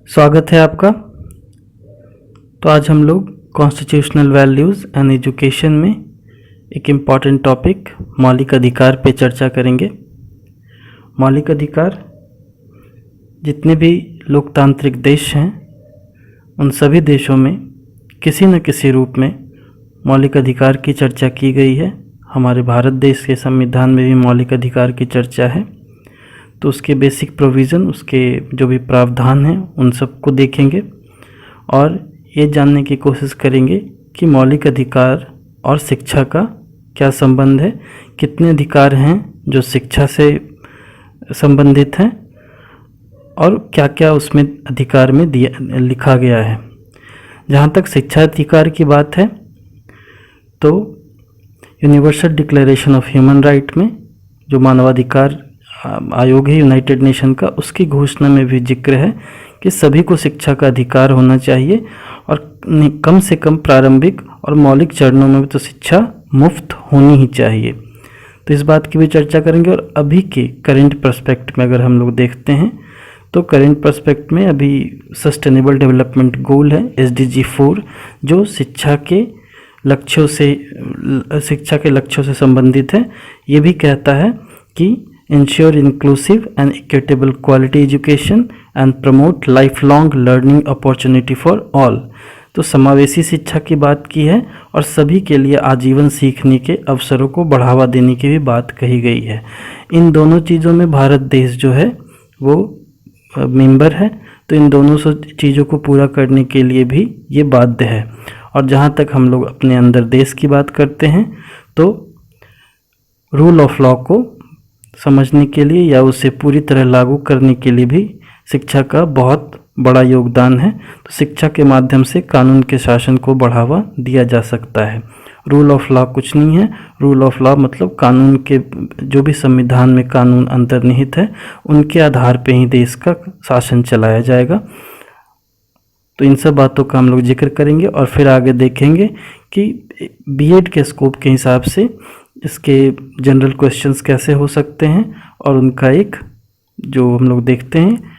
स्वागत है आपका। तो आज हम लोग कॉन्स्टिट्यूशनल वैल्यूज़ एंड एजुकेशन में एक इम्पॉर्टेंट टॉपिक मौलिक अधिकार पे चर्चा करेंगे। मौलिक अधिकार जितने भी लोकतांत्रिक देश हैं उन सभी देशों में किसी न किसी रूप में मौलिक अधिकार की चर्चा की गई है। हमारे भारत देश के संविधान में भी मौलिक अधिकार की चर्चा है। तो उसके बेसिक प्रोविज़न, उसके जो भी प्रावधान हैं उन सबको देखेंगे और ये जानने की कोशिश करेंगे कि मौलिक अधिकार और शिक्षा का क्या संबंध है, कितने अधिकार हैं जो शिक्षा से संबंधित हैं और क्या क्या उसमें अधिकार में लिखा गया है। जहाँ तक शिक्षा अधिकार की बात है तो universal declaration of human right में जो मानवाधिकार आयोग है यूनाइटेड नेशन का, उसकी घोषणा में भी जिक्र है कि सभी को शिक्षा का अधिकार होना चाहिए और कम से कम प्रारंभिक और मौलिक चरणों में भी तो शिक्षा मुफ्त होनी ही चाहिए। तो इस बात की भी चर्चा करेंगे। और अभी के करेंट पर्सपेक्ट में अगर हम लोग देखते हैं तो करेंट पर्सपेक्ट में अभी सस्टेनेबल डेवलपमेंट गोल है SDG 4 जो शिक्षा के लक्ष्यों से संबंधित है। ये भी कहता है कि ensure inclusive and equitable quality education and promote lifelong learning opportunity for all। तो समावेशी शिक्षा की बात की है और सभी के लिए आजीवन सीखने के अवसरों को बढ़ावा देने की भी बात कही गई है। इन दोनों चीज़ों में भारत देश जो है वो मेंबर है, तो इन दोनों चीज़ों को पूरा करने के लिए भी ये बाध्य है। और जहाँ तक हम लोग अपने अंदर देश की बात करते हैं तो रूल ऑफ लॉ को समझने के लिए या उसे पूरी तरह लागू करने के लिए भी शिक्षा का बहुत बड़ा योगदान है। तो शिक्षा के माध्यम से कानून के शासन को बढ़ावा दिया जा सकता है। रूल ऑफ लॉ कुछ नहीं है। रूल ऑफ लॉ मतलब कानून के जो भी संविधान में कानून अंतर्निहित है उनके आधार पे ही देश का शासन चलाया जाएगा। तो इन सब बातों का हम लोग जिक्र करेंगे और फिर आगे देखेंगे कि बीएड के स्कोप के हिसाब से इसके जनरल क्वेश्चंस कैसे हो सकते हैं और उनका एक जो हम लोग देखते हैं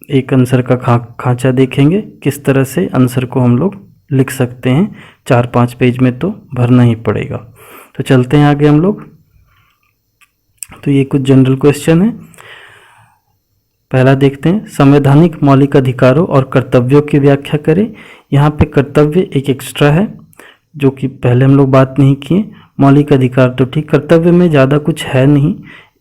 एक आंसर का खांचा देखेंगे, किस तरह से आंसर को हम लोग लिख सकते हैं। 4-5 पेज में तो भरना ही पड़ेगा। तो चलते हैं आगे हम लोग। तो ये कुछ जनरल क्वेश्चन है। पहला देखते हैं, संवैधानिक मौलिक अधिकारों और कर्तव्यों की व्याख्या करें। यहाँ पे कर्तव्य एक एक्स्ट्रा है जो कि पहले हम लोग बात नहीं किए। मौलिक अधिकार तो ठीक, कर्तव्य में ज़्यादा कुछ है नहीं।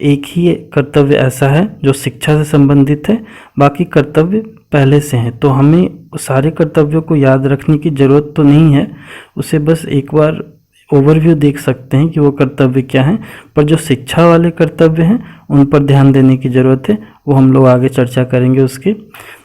एक ही कर्तव्य ऐसा है जो शिक्षा से संबंधित है, बाकी कर्तव्य पहले से हैं। तो हमें सारे कर्तव्यों को याद रखने की ज़रूरत तो नहीं है, उसे बस एक बार ओवरव्यू देख सकते हैं कि वो कर्तव्य क्या हैं। पर जो शिक्षा वाले कर्तव्य हैं उन पर ध्यान देने की ज़रूरत है, वो हम लोग आगे चर्चा करेंगे उसके।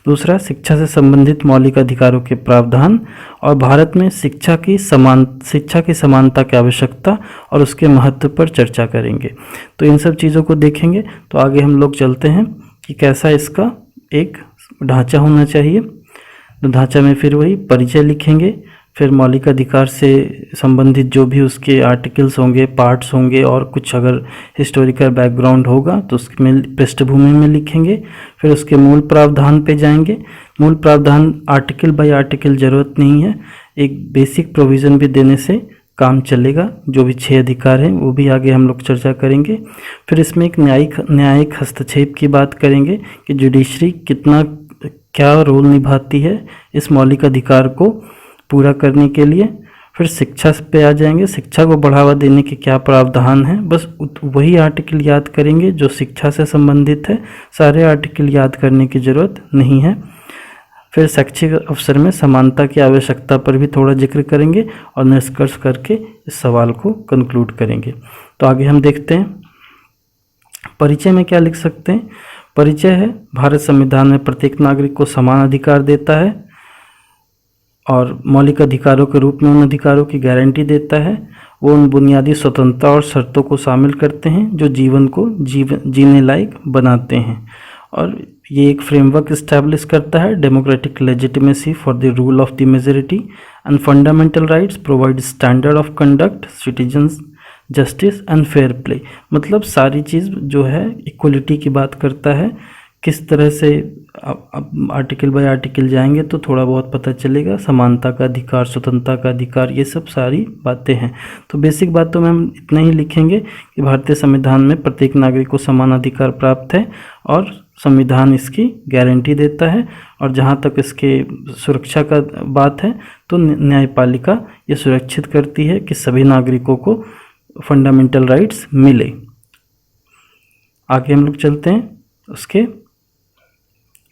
दूसरा, शिक्षा से संबंधित मौलिक अधिकारों के प्रावधान और भारत में शिक्षा की समानता की आवश्यकता और उसके महत्व पर चर्चा करेंगे। तो इन सब चीज़ों को देखेंगे। तो आगे हम लोग चलते हैं कि कैसा इसका एक ढांचा होना चाहिए। तो ढांचा में फिर वही परिचय लिखेंगे, फिर मौलिक अधिकार से संबंधित जो भी उसके आर्टिकल्स होंगे, पार्ट्स होंगे और कुछ अगर हिस्टोरिकल बैकग्राउंड होगा तो उसमें पृष्ठभूमि में लिखेंगे। फिर उसके मूल प्रावधान पे जाएंगे। मूल प्रावधान आर्टिकल बाय आर्टिकल ज़रूरत नहीं है, एक बेसिक प्रोविज़न भी देने से काम चलेगा। जो भी 6 अधिकार हैं वो भी आगे हम लोग चर्चा करेंगे। फिर इसमें एक न्यायिक हस्तक्षेप की बात करेंगे कि जुडिशरी क्या रोल निभाती है इस मौलिक अधिकार को पूरा करने के लिए। फिर शिक्षा पे आ जाएंगे, शिक्षा को बढ़ावा देने के क्या प्रावधान हैं। बस वही आर्टिकल याद करेंगे जो शिक्षा से संबंधित है, सारे आर्टिकल याद करने की ज़रूरत नहीं है। फिर शैक्षिक अवसर में समानता की आवश्यकता पर भी थोड़ा जिक्र करेंगे और निष्कर्ष करके इस सवाल को कंक्लूड करेंगे। तो आगे हम देखते हैं परिचय में क्या लिख सकते हैं। परिचय है, भारत संविधान में प्रत्येक नागरिक को समान अधिकार देता है और मौलिक अधिकारों के रूप में उन अधिकारों की गारंटी देता है। वो उन बुनियादी स्वतंत्रता और शर्तों को शामिल करते हैं जो जीवन को जीने लायक बनाते हैं। और ये एक फ्रेमवर्क इस्टेब्लिश करता है, democratic legitimacy for the rule of the majority and fundamental rights, provide standard of conduct, citizens justice and fair play. मतलब सारी चीज़ जो है इक्वलिटी की बात करता है किस तरह से अब आर्टिकल बाय आर्टिकल जाएंगे तो थोड़ा बहुत पता चलेगा। समानता का अधिकार, स्वतंत्रता का अधिकार, ये सब सारी बातें हैं। तो बेसिक बातों में हम इतना ही लिखेंगे कि भारतीय संविधान में प्रत्येक नागरिक को समान अधिकार प्राप्त है और संविधान इसकी गारंटी देता है। और जहाँ तक इसके सुरक्षा का बात है तो न्यायपालिका ये सुरक्षित करती है कि सभी नागरिकों को फंडामेंटल राइट्स मिले। आगे हम लोग चलते हैं उसके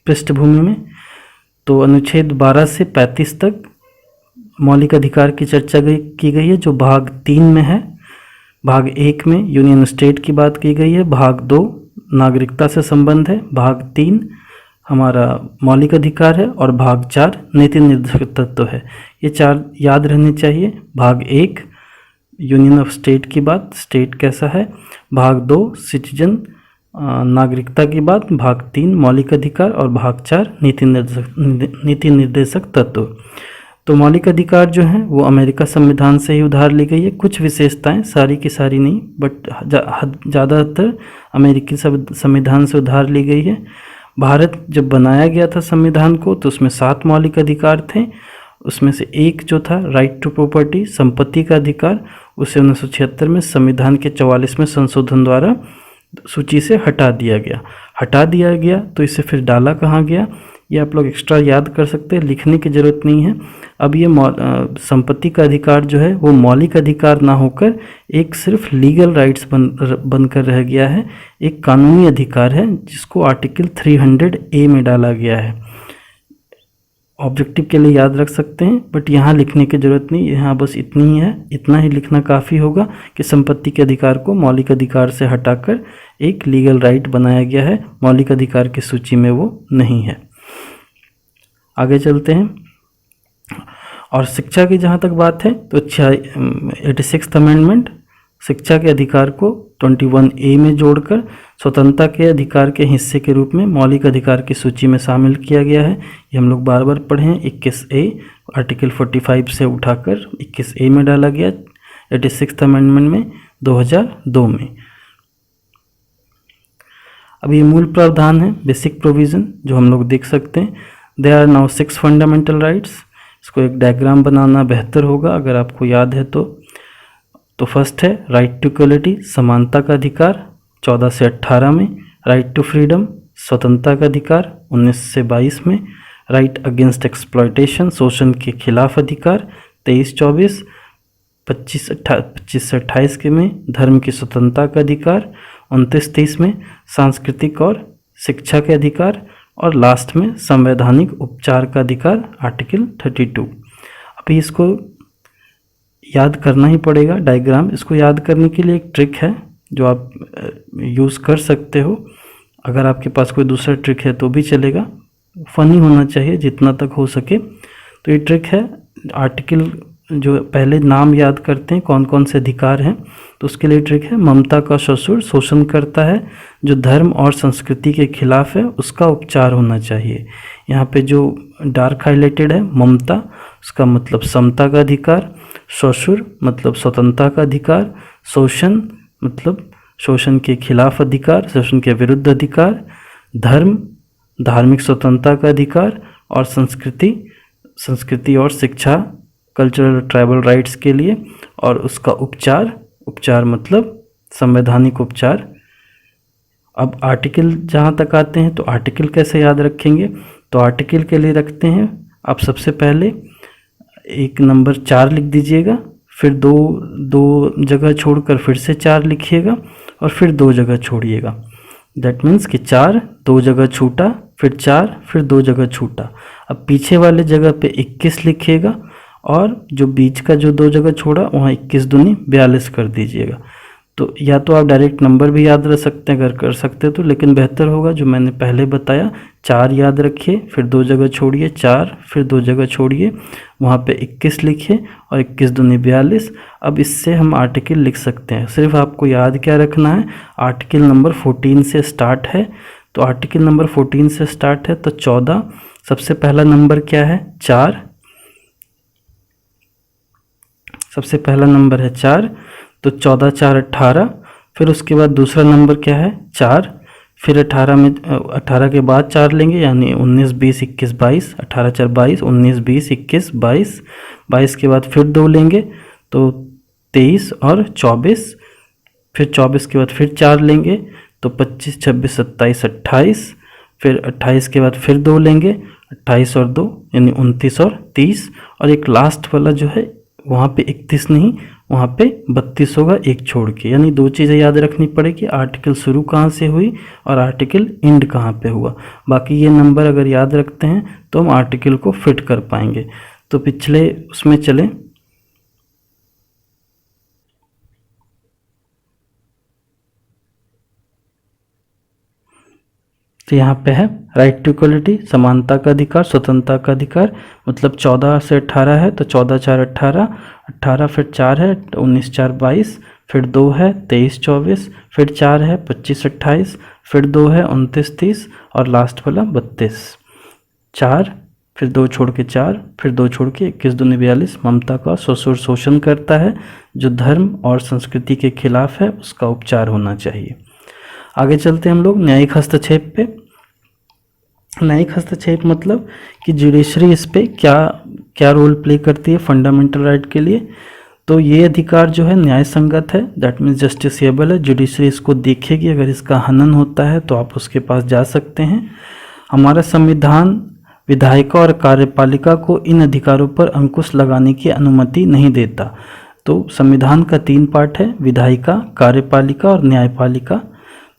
पृष्ठभूमि में। तो अनुच्छेद 12 से 35 तक मौलिक अधिकार की चर्चा की गई है, जो भाग 3 में है। भाग 1 में यूनियन स्टेट की बात की गई है, भाग 2 नागरिकता से संबंध है, भाग 3 हमारा मौलिक अधिकार है और भाग 4 नीति निर्देशक तत्व है। ये 4 याद रहने चाहिए। भाग 1 यूनियन ऑफ स्टेट की बात, स्टेट कैसा है। भाग 2 सिटीजन नागरिकता की बात, भाग 3 मौलिक अधिकार और भाग 4 नीति निर्देशक तत्व। तो मौलिक अधिकार जो है वो अमेरिका संविधान से ही उधार ली गई है। कुछ विशेषताएं, सारी की सारी नहीं, बट ज़्यादातर अमेरिकी संविधान से उधार ली गई है। भारत जब बनाया गया था संविधान को तो उसमें 7 मौलिक अधिकार थे। उसमें से एक जो था राइट टू प्रॉपर्टी, संपत्ति का अधिकार, उसे 1976 में संविधान के 44वें संशोधन द्वारा सूची से हटा दिया गया। तो इसे फिर डाला कहाँ गया, ये आप लोग एक्स्ट्रा याद कर सकते हैं, लिखने की ज़रूरत नहीं है। अब ये संपत्ति का अधिकार जो है वो मौलिक अधिकार ना होकर एक सिर्फ लीगल राइट्स बनकर रह गया है, एक कानूनी अधिकार है, जिसको आर्टिकल 300A में डाला गया है। ऑब्जेक्टिव के लिए याद रख सकते हैं, बट यहाँ लिखने की ज़रूरत नहीं, यहाँ बस इतनी ही है, इतना ही लिखना काफ़ी होगा कि संपत्ति के अधिकार को मौलिक अधिकार से हटाकर एक लीगल राइट बनाया गया है, मौलिक अधिकार की सूची में वो नहीं है। आगे चलते हैं। और शिक्षा की जहाँ तक बात है तो 86th अमेंडमेंट शिक्षा के अधिकार को 21A में जोड़कर स्वतंत्रता के अधिकार के हिस्से के रूप में मौलिक अधिकार की सूची में शामिल किया गया है। ये हम लोग बार बार पढ़े हैं। 21A आर्टिकल 45 से उठाकर 21A में डाला गया 86th अमेंडमेंट में 2002 में। अब ये मूल प्रावधान है, बेसिक प्रोविज़न, जो हम लोग देख सकते हैं। There are now 6 fundamental rights. इसको एक डायग्राम बनाना बेहतर होगा अगर आपको याद है तो फर्स्ट है राइट टू इक्वलिटी, समानता का अधिकार 14 से 18 में। राइट टू फ्रीडम, स्वतंत्रता का अधिकार 19 से 22 में। राइट अगेंस्ट एक्सप्लॉयटेशन, शोषण के खिलाफ अधिकार 23-24, 25 से 28 के में। धर्म की स्वतंत्रता का अधिकार 29-30 में। सांस्कृतिक और शिक्षा के अधिकार, और लास्ट में संवैधानिक उपचार का अधिकार आर्टिकल 32। अभी इसको याद करना ही पड़ेगा डायग्राम। इसको याद करने के लिए एक ट्रिक है जो आप यूज़ कर सकते हो। अगर आपके पास कोई दूसरा ट्रिक है तो भी चलेगा, फनी होना चाहिए जितना तक हो सके। तो ये ट्रिक है, आर्टिकल जो पहले नाम याद करते हैं कौन कौन से अधिकार हैं, तो उसके लिए ट्रिक है ममता का ससुर शोषण करता है, जो धर्म और संस्कृति के खिलाफ है उसका उपचार होना चाहिए। यहाँ पे जो डार्क हाईलाइटेड है ममता, उसका मतलब समता का अधिकार, ससुर मतलब स्वतंत्रता का अधिकार, शोषण मतलब शोषण के खिलाफ अधिकार, शोषण के विरुद्ध अधिकार, धर्म धार्मिक स्वतंत्रता का अधिकार, और संस्कृति और शिक्षा कल्चरल ट्राइबल राइट्स के लिए, और उसका उपचार मतलब संवैधानिक उपचार। अब आर्टिकल जहाँ तक आते हैं तो आर्टिकल कैसे याद रखेंगे, तो आर्टिकल के लिए रखते हैं आप सबसे पहले एक नंबर 4 लिख दीजिएगा, फिर दो जगह छोड़कर फिर से 4 लिखिएगा और फिर 2 जगह छोड़िएगा। दैट मीन्स कि 4 2 जगह छूटा, फिर 4 फिर 2 जगह छूटा। अब पीछे वाले जगह पे 21 लिखिएगा और जो बीच का जो 2 जगह छोड़ा वहाँ 21 दूनी 42 कर दीजिएगा। तो या तो आप डायरेक्ट नंबर भी याद रख सकते हैं अगर कर सकते हो तो, लेकिन बेहतर होगा जो मैंने पहले बताया 4 याद रखिए, फिर 2 जगह छोड़िए, 4 फिर 2 जगह छोड़िए, वहाँ पे 21 लिखिए और 21 दूनी 42। अब इससे हम आर्टिकल लिख सकते हैं। सिर्फ आपको याद क्या रखना है, आर्टिकल नंबर 14 से स्टार्ट है। तो आर्टिकल नंबर 14 से स्टार्ट है तो 14, सबसे पहला नंबर क्या है 4, सबसे पहला नंबर है 4, तो 14 4 18। फिर उसके बाद दूसरा नंबर क्या है 4, फिर 18 में 18 के बाद 4 लेंगे, यानी 19 20 21 22, 18 4 22, 19 20 21 22, 22 के बाद फिर 2 लेंगे तो 23 और 24, फिर 24 के बाद फिर 4 लेंगे तो 25 26 27 28, फिर 28 के बाद फिर 2 लेंगे, 28 और 2 यानी 29 और 30, और एक लास्ट वाला जो है वहाँ पे 31 नहीं, वहाँ पे 32 होगा एक छोड़ के। यानी दो चीज़ें याद रखनी पड़ेगी, आर्टिकल शुरू कहाँ से हुई और आर्टिकल एंड कहाँ पे हुआ। बाकी ये नंबर अगर याद रखते हैं तो हम आर्टिकल को फिट कर पाएंगे। तो पिछले उसमें चले, तो यहाँ पे है राइट टू इक्वलिटी, समानता का अधिकार, स्वतंत्रता का अधिकार। मतलब 14 से 18 है तो 14 4 18, 18 फिर 4 है 19 4 22, फिर 2 है 23 24, फिर 4 है 25 28, फिर 2 है 29 30 और लास्ट वाला 32। 4 फिर 2 छोड़ के 4, फिर 2 छोड़ के 21 दूनी 42। ममता का ससुर शोषण करता है, जो धर्म और संस्कृति के खिलाफ है उसका उपचार होना चाहिए। आगे चलते हैं हम लोग न्यायिक हस्तक्षेप पे। न्यायिक हस्तक्षेप मतलब कि जुडिशरी इस पे क्या क्या रोल प्ले करती है फंडामेंटल राइट के लिए। तो ये अधिकार जो है न्याय संगत है, दैट मीन्स जस्टिसेबल है। जुडिशरी इसको देखेगी, अगर इसका हनन होता है तो आप उसके पास जा सकते हैं। हमारा संविधान विधायिका और कार्यपालिका को इन अधिकारों पर अंकुश लगाने की अनुमति नहीं देता। तो संविधान का 3 पार्ट है, विधायिका, कार्यपालिका और न्यायपालिका।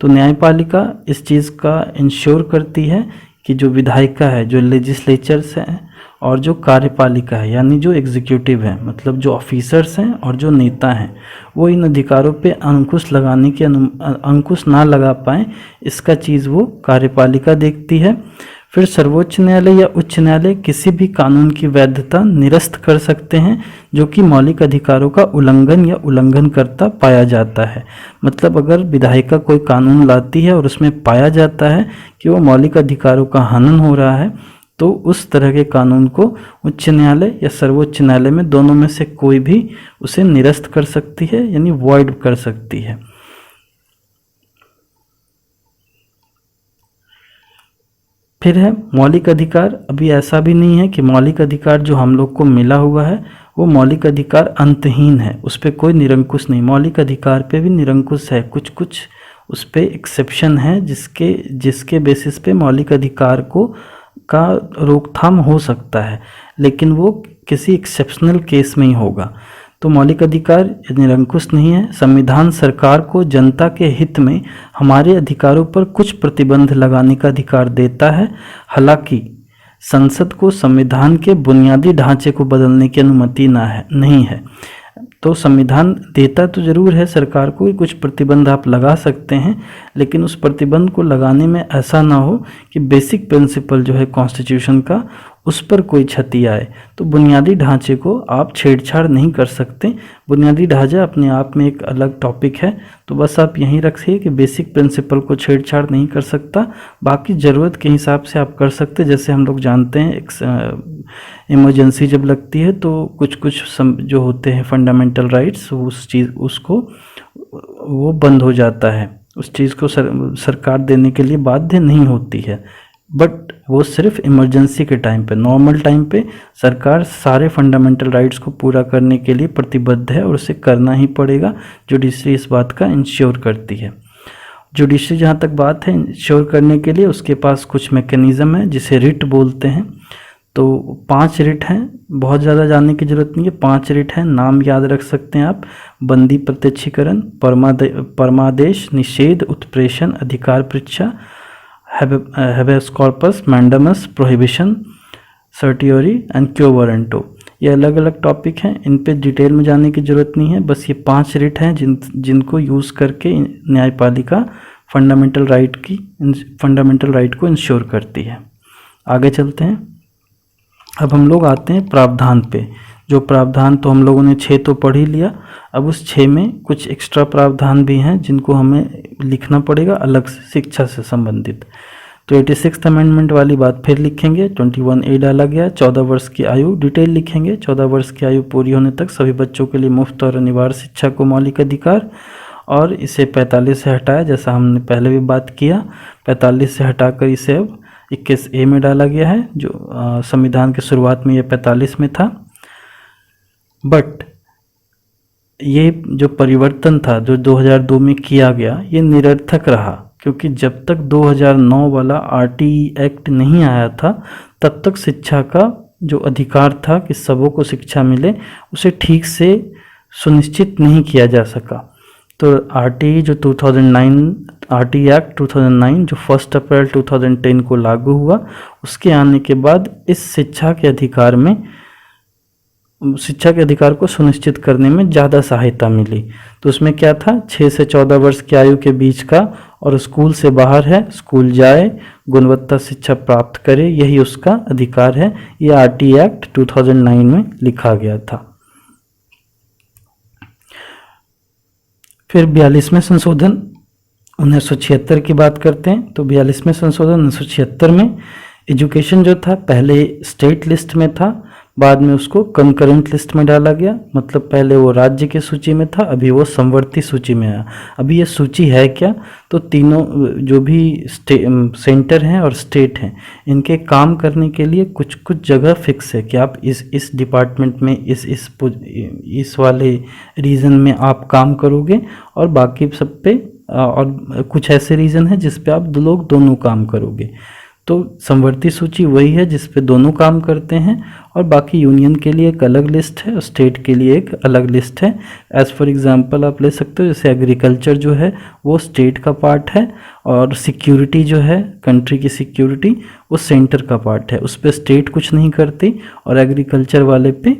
तो न्यायपालिका इस चीज़ का इंश्योर करती है कि जो विधायिका है, जो लेजिस्लेचर्स हैं, और जो कार्यपालिका है यानी जो एग्जीक्यूटिव है, मतलब जो ऑफिसर्स हैं और जो नेता हैं, वो इन अधिकारों पे अंकुश लगाने की अंकुश ना लगा पाएँ, इसका चीज़ वो कार्यपालिका देखती है। फिर सर्वोच्च न्यायालय या उच्च न्यायालय किसी भी कानून की वैधता निरस्त कर सकते हैं जो कि मौलिक अधिकारों का उल्लंघन या उल्लंघनकर्ता पाया जाता है। मतलब अगर विधायिका कोई कानून लाती है और उसमें पाया जाता है कि वो मौलिक अधिकारों का हनन हो रहा है, तो उस तरह के कानून को उच्च न्यायालय या सर्वोच्च न्यायालय में दोनों में से कोई भी उसे निरस्त कर सकती है, यानी वॉइड कर सकती है। फिर है मौलिक अधिकार। अभी ऐसा भी नहीं है कि मौलिक अधिकार जो हम लोग को मिला हुआ है वो मौलिक अधिकार अंतहीन है, उस पर कोई निरंकुश नहीं। मौलिक अधिकार पे भी निरंकुश है, कुछ कुछ उस पर एक्सेप्शन है जिसके बेसिस पे मौलिक अधिकार का रोकथाम हो सकता है, लेकिन वो किसी एक्सेप्शनल केस में ही होगा। तो मौलिक अधिकार निरंकुश नहीं है। संविधान सरकार को जनता के हित में हमारे अधिकारों पर कुछ प्रतिबंध लगाने का अधिकार देता है। हालांकि संसद को संविधान के बुनियादी ढांचे को बदलने की अनुमति नहीं है। तो संविधान देता तो जरूर है सरकार को कि कुछ प्रतिबंध आप लगा सकते हैं, लेकिन उस प्रतिबंध को लगाने में ऐसा ना हो कि बेसिक प्रिंसिपल जो है कॉन्स्टिट्यूशन का उस पर कोई क्षति आए। तो बुनियादी ढांचे को आप छेड़छाड़ नहीं कर सकते। बुनियादी ढांचा अपने आप में एक अलग टॉपिक है, तो बस आप यहीं रखिए कि बेसिक प्रिंसिपल को छेड़छाड़ नहीं कर सकता। बाकी ज़रूरत के हिसाब से आप कर सकते। जैसे हम लोग जानते हैं एक इमरजेंसी जब लगती है तो कुछ जो होते हैं फंडामेंटल राइट्स, उस चीज़ उसको वो बंद हो जाता है, उस चीज़ को सरकार देने के लिए बाध्य नहीं होती है। बट वो सिर्फ इमरजेंसी के टाइम पे, नॉर्मल टाइम पे सरकार सारे फंडामेंटल राइट्स को पूरा करने के लिए प्रतिबद्ध है और उसे करना ही पड़ेगा। जुडिशरी इस बात का इंश्योर करती है। जुडिशरी जहाँ तक बात है इंश्योर करने के लिए, उसके पास कुछ मैकेनिज़्म है जिसे रिट बोलते हैं। तो 5 रिट हैं, बहुत ज़्यादा जानने की ज़रूरत नहीं है। 5 रिट हैं, नाम याद रख सकते हैं आप। बंदी प्रत्यक्षीकरण, परमादेश, निषेध, उत्प्रेषण, अधिकार परीक्षा, habeas corpus, mandamus, prohibition, certiorari and quo warranto. ये अलग अलग टॉपिक हैं, इन पे डिटेल में जाने की ज़रूरत नहीं है। बस ये 5 रिट हैं जिनको यूज़ करके न्यायपालिका फंडामेंटल राइट को इंश्योर करती है। आगे चलते हैं। अब हम लोग आते हैं प्रावधान पे। जो प्रावधान तो हम लोगों ने 6 तो पढ़ ही लिया, अब उस 6 में कुछ एक्स्ट्रा प्रावधान भी हैं जिनको हमें लिखना पड़ेगा अलग से, शिक्षा से संबंधित। तो 86th अमेंडमेंट वाली बात फिर लिखेंगे। 21A डाला गया, 14 वर्ष की आयु डिटेल लिखेंगे। 14 वर्ष की आयु पूरी होने तक सभी बच्चों के लिए मुफ्त और अनिवार्य शिक्षा को मौलिक अधिकार। और इसे 45 से हटाया, जैसा हमने पहले भी बात किया। 45 से हटाकर इसे अब 21A में डाला गया है, जो संविधान के शुरुआत में ये 45 में था। बट ये जो परिवर्तन था जो 2002 में किया गया, ये निरर्थक रहा, क्योंकि जब तक 2009 वाला RTE एक्ट नहीं आया था तब तक शिक्षा का जो अधिकार था कि सबों को शिक्षा मिले, उसे ठीक से सुनिश्चित नहीं किया जा सका। तो RTE जो 2009 RTE एक्ट 2009 जो 1 अप्रैल 2010 को लागू हुआ, उसके आने के बाद इस शिक्षा के अधिकार को सुनिश्चित करने में ज़्यादा सहायता मिली। तो उसमें क्या था, 6 से 14 वर्ष की आयु के बीच का और स्कूल से बाहर है, स्कूल जाए, गुणवत्ता शिक्षा प्राप्त करे, यही उसका अधिकार है। ये RTE एक्ट 2009 में लिखा गया था। फिर 42वें संशोधन 1976 की बात करते हैं। तो 42वें संशोधन 1976 में एजुकेशन जो था पहले स्टेट लिस्ट में था, बाद में उसको कंकरेंट लिस्ट में डाला गया। मतलब पहले वो राज्य की सूची में था, अभी वो समवर्ती सूची में आया। अभी ये सूची है क्या, तो तीनों जो भी सेंटर हैं और स्टेट हैं, इनके काम करने के लिए कुछ कुछ जगह फिक्स है कि आप इस डिपार्टमेंट में इस वाले रीजन में आप काम करोगे, और बाकी सब पे और कुछ ऐसे रीजन है जिस पे आप लोग दोनों काम करोगे। तो समवर्ती सूची वही है जिस पे दोनों काम करते हैं, और बाकी यूनियन के लिए एक अलग लिस्ट है और स्टेट के लिए एक अलग लिस्ट है। एज फॉर एग्जांपल आप ले सकते हो, जैसे एग्रीकल्चर जो है वो स्टेट का पार्ट है, और सिक्योरिटी जो है कंट्री की सिक्योरिटी वो सेंटर का पार्ट है। उस पर स्टेट कुछ नहीं करती और एग्रीकल्चर वाले पे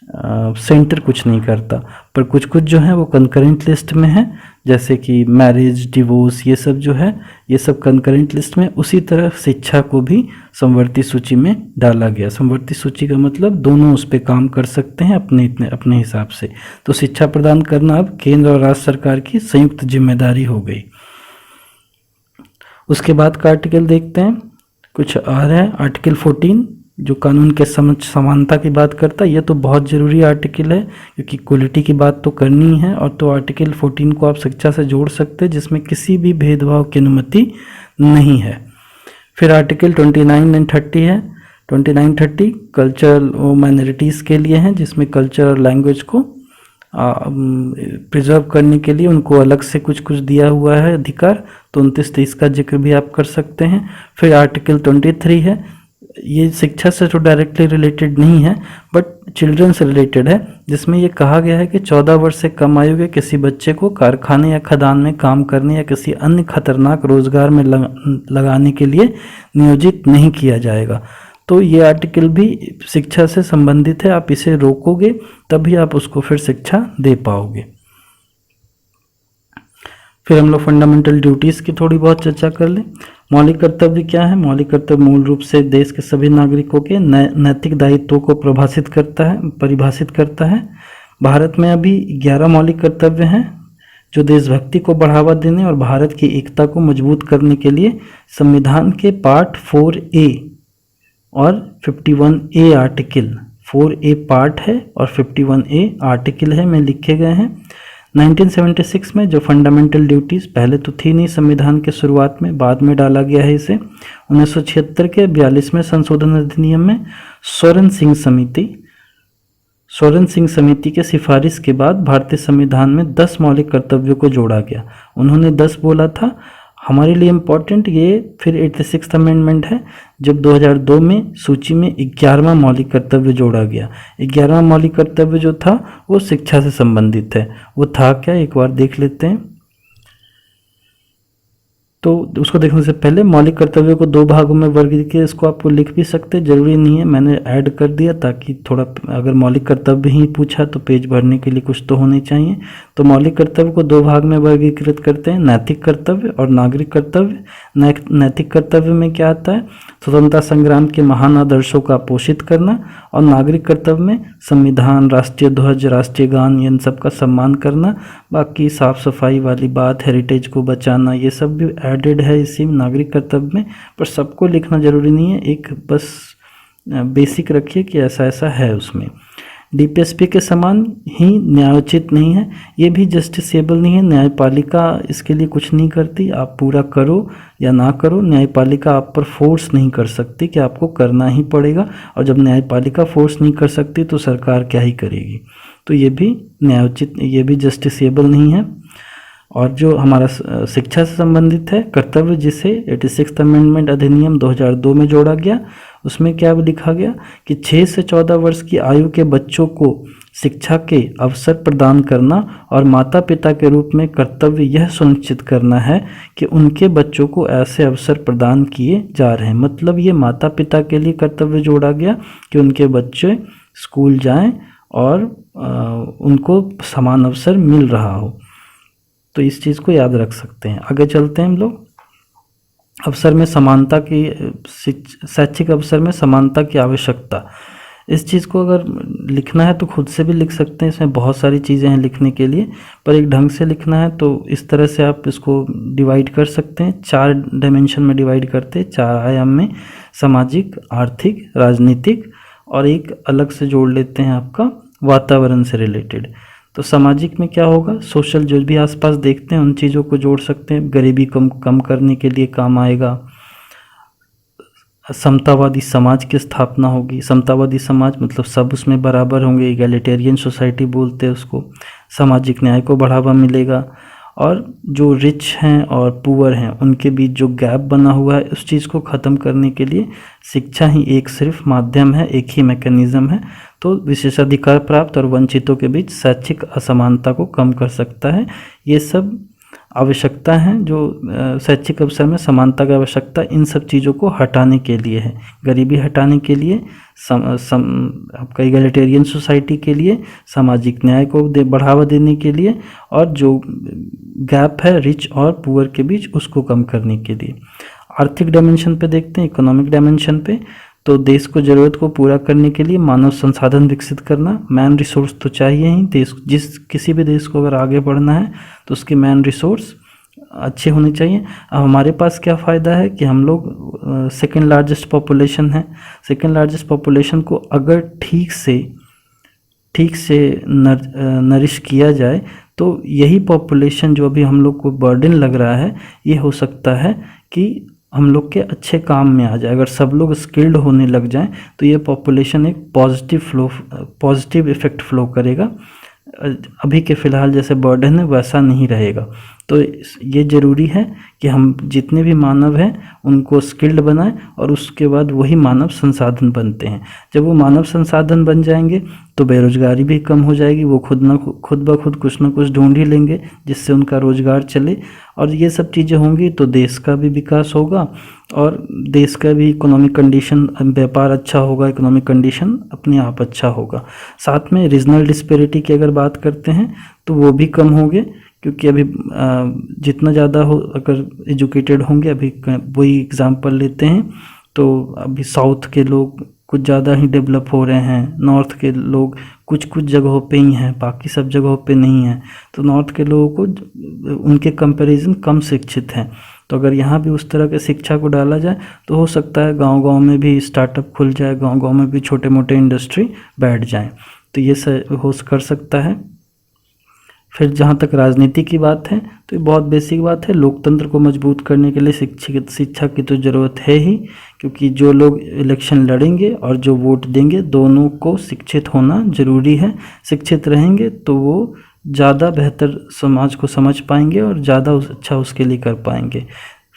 सेंटर कुछ नहीं करता। पर कुछ कुछ जो है वो कंकरेंट लिस्ट में है, जैसे कि मैरिज, डिवोर्स, ये सब जो है ये सब कंकरेंट लिस्ट में। उसी तरह शिक्षा को भी समवर्ती सूची में डाला गया। समवर्ती सूची का मतलब दोनों उस पर काम कर सकते हैं अपने हिसाब से। तो शिक्षा प्रदान करना अब केंद्र और राज्य सरकार की संयुक्त जिम्मेदारी हो गई। उसके बाद का आर्टिकल देखते हैं, कुछ और है आर्टिकल 14 जो कानून के समानता की बात करता है। ये तो बहुत ज़रूरी आर्टिकल है, क्योंकि इक्वलिटी की बात तो करनी है। और तो आर्टिकल 14 को आप शिक्षा से जोड़ सकते हैं, जिसमें किसी भी भेदभाव की अनुमति नहीं है। फिर आर्टिकल 29 एंड 30 है। 29-30 कल्चरल माइनॉरिटीज़ के लिए हैं, जिसमें कल्चर और लैंग्वेज को प्रिजर्व करने के लिए उनको अलग से कुछ कुछ दिया हुआ है अधिकार। तो 29-30 का जिक्र भी आप कर सकते हैं। फिर आर्टिकल 23 है, ये शिक्षा से तो डायरेक्टली रिलेटेड नहीं है बट चिल्ड्रन से रिलेटेड है, जिसमें ये कहा गया है कि 14 वर्ष से कम आयु के किसी बच्चे को कारखाने या खदान में काम करने या किसी अन्य खतरनाक रोजगार में लगाने के लिए नियोजित नहीं किया जाएगा। तो ये आर्टिकल भी शिक्षा से संबंधित है। आप इसे रोकोगे तभी आप उसको फिर शिक्षा दे पाओगे। फिर हम लोग फंडामेंटल ड्यूटीज़ की थोड़ी बहुत चर्चा कर लें। मौलिक कर्तव्य क्या है? मौलिक कर्तव्य मूल रूप से देश के सभी नागरिकों के नैतिक दायित्वों को परिभाषित करता है। भारत में अभी 11 मौलिक कर्तव्य हैं जो देशभक्ति को बढ़ावा देने और भारत की एकता को मजबूत करने के लिए संविधान के पार्ट 4A और 51A आर्टिकल 4A पार्ट है और 51A आर्टिकल है में लिखे गए हैं। 1976 में जो फंडामेंटल ड्यूटीज़ पहले तो थी नहीं संविधान के शुरुआत में, बाद में डाला गया है इसे। 1976 के 42वें संशोधन अधिनियम में सोरेन सिंह समिति के सिफारिश के बाद भारतीय संविधान में 10 मौलिक कर्तव्यों को जोड़ा गया। उन्होंने 10 बोला था। हमारे लिए इम्पोर्टेंट ये फिर 86th अमेंडमेंट है, जब 2002 में सूची में 11वां मौलिक कर्तव्य जोड़ा गया। 11वां मौलिक कर्तव्य जो था वो शिक्षा से संबंधित है। वो था क्या, एक बार देख लेते हैं। तो उसको देखने से पहले मौलिक कर्तव्यों को 2 भागों में वर्गीकृत किया। इसको आपको लिख भी सकते, जरूरी नहीं है, मैंने ऐड कर दिया ताकि थोड़ा अगर मौलिक कर्तव्य ही पूछा तो पेज भरने के लिए कुछ तो होने चाहिए। तो मौलिक कर्तव्य को 2 भाग में वर्गीकृत करते हैं, नैतिक कर्तव्य और नागरिक कर्तव्य। नैतिक कर्तव्य में क्या आता है? स्वतंत्रता संग्राम के महान आदर्शों का पोषित करना, और नागरिक कर्तव्य में संविधान, राष्ट्रीय ध्वज, राष्ट्रीय गान, इन सब का सम्मान करना। बाकी साफ सफाई वाली बात, हेरिटेज को बचाना, ये सब भी एडेड है इसी नागरिक कर्तव्य में। पर सबको लिखना जरूरी नहीं है, एक बस बेसिक रखिए कि ऐसा ऐसा है उसमें। डीपीएसपी के समान ही न्यायोचित नहीं है, ये भी जस्टिसेबल नहीं है। न्यायपालिका इसके लिए कुछ नहीं करती, आप पूरा करो या ना करो, न्यायपालिका आप पर फोर्स नहीं कर सकती कि आपको करना ही पड़ेगा। और जब न्यायपालिका फोर्स नहीं कर सकती तो सरकार क्या ही करेगी। तो ये भी न्यायोचित, ये भी जस्टिसेबल नहीं है। और जो हमारा शिक्षा से संबंधित है कर्तव्य, जिसे 86th अमेंडमेंट अधिनियम 2002 में जोड़ा गया, उसमें क्या लिखा गया कि 6 से 14 वर्ष की आयु के बच्चों को शिक्षा के अवसर प्रदान करना और माता पिता के रूप में कर्तव्य यह सुनिश्चित करना है कि उनके बच्चों को ऐसे अवसर प्रदान किए जा रहे हैं। मतलब ये माता पिता के लिए कर्तव्य जोड़ा गया कि उनके बच्चे स्कूल जाएं और उनको समान अवसर मिल रहा हो। तो इस चीज़ को याद रख सकते हैं। आगे चलते हैं हम लोग। अवसर में समानता की, शैक्षिक अवसर में समानता की आवश्यकता, इस चीज़ को अगर लिखना है तो खुद से भी लिख सकते हैं। इसमें बहुत सारी चीज़ें हैं लिखने के लिए, पर एक ढंग से लिखना है तो इस तरह से आप इसको डिवाइड कर सकते हैं। 4 डायमेंशन में डिवाइड करते हैं, 4 आयाम में, सामाजिक, आर्थिक, राजनीतिक, और एक अलग से जोड़ लेते हैं आपका वातावरण से रिलेटेड। तो सामाजिक में क्या होगा, सोशल, जो भी आसपास देखते हैं उन चीज़ों को जोड़ सकते हैं, गरीबी कम करने के लिए काम आएगा। समतावादी समाज की स्थापना होगी। समतावादी समाज मतलब सब उसमें बराबर होंगे, इगैलिटेरियन सोसाइटी बोलते हैं उसको। सामाजिक न्याय को बढ़ावा मिलेगा, और जो रिच हैं और पुअर हैं उनके बीच जो गैप बना हुआ है उस चीज़ को ख़त्म करने के लिए शिक्षा ही एक सिर्फ माध्यम है, एक ही मैकेनिज़्म है। तो विशेषाधिकार प्राप्त और वंचितों के बीच शैक्षिक असमानता को कम कर सकता है। ये सब आवश्यकता है जो शैक्षिक अवसर में समानता की आवश्यकता इन सब चीज़ों को हटाने के लिए है। गरीबी हटाने के लिए, आपका इगैलिटेरियन सोसाइटी के लिए, सामाजिक न्याय को बढ़ावा देने के लिए, और जो गैप है रिच और पुअर के बीच उसको कम करने के लिए। आर्थिक डायमेंशन पे देखते हैं, इकोनॉमिक डायमेंशन पे, तो देश को ज़रूरत को पूरा करने के लिए मानव संसाधन विकसित करना, मैन रिसोर्स तो चाहिए ही। देश, किसी भी देश को अगर आगे बढ़ना है तो उसके मैन रिसोर्स अच्छे होने चाहिए। अब हमारे पास क्या फ़ायदा है कि हम लोग सेकेंड लार्जेस्ट पॉपुलेशन है। सेकेंड लार्जेस्ट पॉपुलेशन को अगर ठीक से नरिश किया जाए तो यही पॉपुलेशन जो अभी हम लोग को बर्डन लग रहा है, ये हो सकता है कि हम लोग के अच्छे काम में आ जाए। अगर सब लोग स्किल्ड होने लग जाएं तो ये पॉपुलेशन एक पॉजिटिव इफेक्ट फ्लो करेगा। अभी के फ़िलहाल जैसे बर्डन है वैसा नहीं रहेगा। तो ये ज़रूरी है कि हम जितने भी मानव हैं उनको स्किल्ड बनाएं, और उसके बाद वही मानव संसाधन बनते हैं। जब वो मानव संसाधन बन जाएंगे तो बेरोजगारी भी कम हो जाएगी। वो खुद ब खुद कुछ ना कुछ ढूंढ ही लेंगे जिससे उनका रोजगार चले, और ये सब चीज़ें होंगी तो देश का भी विकास होगा और देश का भी इकोनॉमिक कंडीशन, व्यापार अच्छा होगा, इकोनॉमिक कंडीशन अपने आप अच्छा होगा। साथ में रीजनल डिस्पेरिटी की अगर बात करते हैं तो वो भी कम होंगे, क्योंकि अभी जितना ज़्यादा हो अगर एजुकेटेड होंगे, अभी वही एग्जांपल लेते हैं तो अभी साउथ के लोग कुछ ज़्यादा ही डेवलप हो रहे हैं, नॉर्थ के लोग कुछ जगहों पे ही हैं, बाकी सब जगहों पे नहीं हैं। तो नॉर्थ के लोगों को उनके कंपैरिजन कम शिक्षित हैं। तो अगर यहाँ भी उस तरह के शिक्षा को डाला जाए तो हो सकता है गांव-गांव में भी स्टार्टअप खुल जाए, गांव-गांव में भी छोटे मोटे इंडस्ट्री बैठ जाएं। तो ये कर सकता है। फिर जहाँ तक राजनीति की बात है तो ये बहुत बेसिक बात है। लोकतंत्र को मजबूत करने के लिए शिक्षा की तो ज़रूरत है ही, क्योंकि जो लोग इलेक्शन लड़ेंगे और जो वोट देंगे दोनों को शिक्षित होना ज़रूरी है। शिक्षित रहेंगे तो वो ज़्यादा बेहतर समाज को समझ पाएंगे और ज़्यादा अच्छा उसके लिए कर पाएंगे।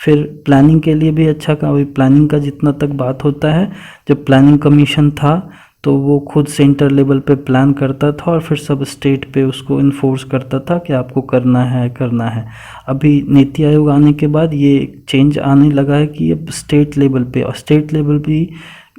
फिर प्लानिंग के लिए भी अच्छा काम, अभी प्लानिंग का जितना तक बात होता है, जब प्लानिंग कमीशन था तो वो खुद सेंटर लेवल पे प्लान करता था और फिर सब स्टेट पे उसको इन्फोर्स करता था कि आपको करना है। अभी नीति आयोग आने के बाद ये चेंज आने लगा है कि अब स्टेट लेवल पे, और स्टेट लेवल भी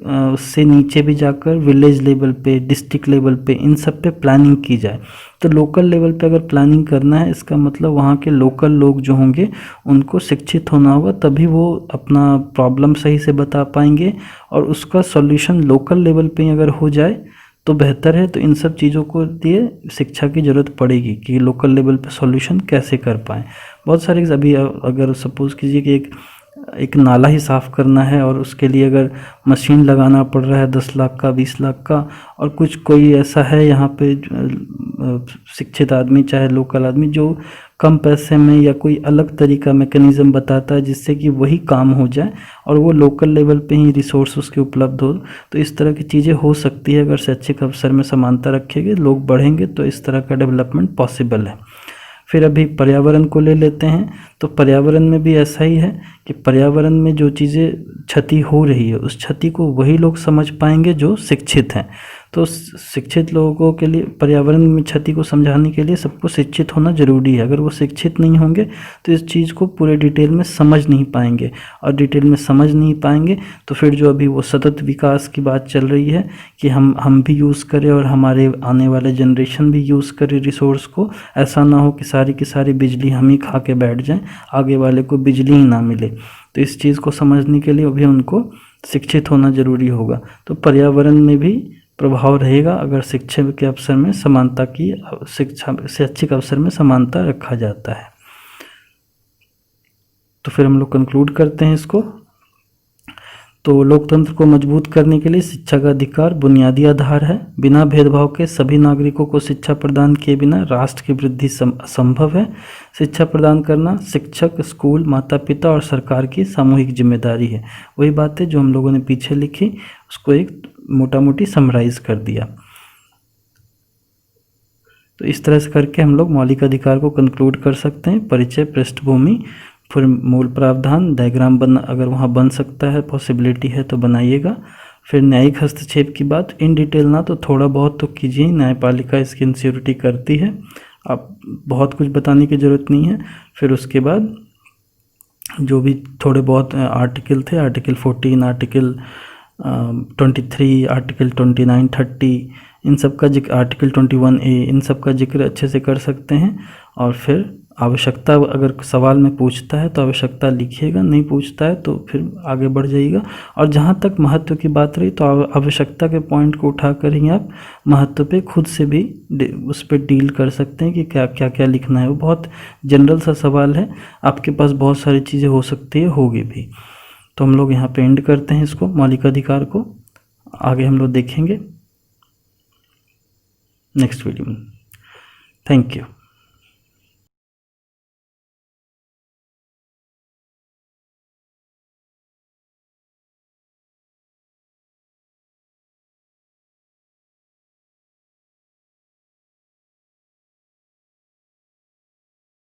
उससे नीचे भी जाकर विलेज लेवल पे, डिस्ट्रिक्ट लेवल पे, इन सब पे प्लानिंग की जाए। तो लोकल लेवल पे अगर प्लानिंग करना है, इसका मतलब वहाँ के लोकल लोग जो होंगे उनको शिक्षित होना होगा, तभी वो अपना प्रॉब्लम सही से बता पाएंगे और उसका सॉल्यूशन लोकल लेवल पे ही अगर हो जाए तो बेहतर है। तो इन सब चीज़ों को लिए शिक्षा की ज़रूरत पड़ेगी कि लोकल लेवल पे सॉल्यूशन कैसे कर पाएँ। बहुत सारे अभी अगर सपोज़ कीजिए कि एक एक नाला ही साफ़ करना है और उसके लिए अगर मशीन लगाना पड़ रहा है 10 लाख का 20 लाख का, और कुछ कोई ऐसा है यहाँ पे शिक्षित आदमी चाहे लोकल आदमी जो कम पैसे में या कोई अलग तरीका मैकेनिज़्म बताता है जिससे कि वही काम हो जाए और वो लोकल लेवल पे ही रिसोर्स उसके उपलब्ध हो, तो इस तरह की चीज़ें हो सकती है। अगर शैक्षिक अवसर में समानता रखेंगे, लोग बढ़ेंगे, तो इस तरह का डेवलपमेंट पॉसिबल है। फिर अभी पर्यावरण को ले लेते हैं, तो पर्यावरण में भी ऐसा ही है कि पर्यावरण में जो चीज़ें क्षति हो रही है उस क्षति को वही लोग समझ पाएंगे जो शिक्षित हैं। तो शिक्षित लोगों के लिए पर्यावरण में क्षति को समझाने के लिए सबको शिक्षित होना ज़रूरी है। अगर वो शिक्षित नहीं होंगे तो इस चीज़ को पूरे डिटेल में समझ नहीं पाएंगे, और डिटेल में समझ नहीं पाएंगे तो फिर जो अभी वो सतत विकास की बात चल रही है कि हम भी यूज़ करें और हमारे आने वाले जनरेशन भी यूज़ करे रिसोर्स को, ऐसा ना हो कि सारी की सारी बिजली हम ही खा के बैठ जाएं, आगे वाले को बिजली ही ना मिले। तो इस चीज़ को समझने के लिए भी उनको शिक्षित होना ज़रूरी होगा। तो पर्यावरण में भी प्रभाव रहेगा अगर शिक्षा के अवसर में समानता की शैक्षिक अवसर में समानता रखा जाता है। तो फिर हम लोग कंक्लूड करते हैं इसको। तो लोकतंत्र को मजबूत करने के लिए शिक्षा का अधिकार बुनियादी आधार है। बिना भेदभाव के सभी नागरिकों को शिक्षा प्रदान किए बिना राष्ट्र की वृद्धि असंभव है। शिक्षा प्रदान करना शिक्षक, स्कूल, माता पिता और सरकार की सामूहिक जिम्मेदारी है। वही बातें जो हम लोगों ने पीछे लिखी उसको एक मोटा मोटी समराइज कर दिया। तो इस तरह से करके हम लोग मौलिक अधिकार को कंक्लूड कर सकते हैं। परिचय, पृष्ठभूमि, फिर मूल प्रावधान, डायग्राम अगर वहाँ बन सकता है, पॉसिबिलिटी है तो बनाइएगा। फिर न्यायिक हस्तक्षेप की बात इन डिटेल ना तो थोड़ा बहुत तो कीजिए, न्यायपालिका इसकी इंश्योरिटी करती है, आप बहुत कुछ बताने की ज़रूरत नहीं है। फिर उसके बाद जो भी थोड़े बहुत आर्टिकल थे, आर्टिकल 14, आर्टिकल 23, आर्टिकल 29, 30, इन सब का जिक्र, आर्टिकल 21A, इन सब का जिक्र अच्छे से कर सकते हैं। और फिर आवश्यकता, अगर सवाल में पूछता है तो आवश्यकता लिखिएगा, नहीं पूछता है तो फिर आगे बढ़ जाइएगा। और जहाँ तक महत्व की बात रही तो आवश्यकता के पॉइंट को उठा कर ही आप महत्व पे खुद से भी उस पर डील कर सकते हैं कि क्या क्या क्या लिखना है। वो बहुत जनरल सा सवाल है, आपके पास बहुत सारी चीज़ें हो सकती है, होगी भी। तो हम लोग यहाँ पे एंड करते हैं इसको, मौलिक अधिकार को। आगे हम लोग देखेंगे नेक्स्ट वीडियो में। Thank you.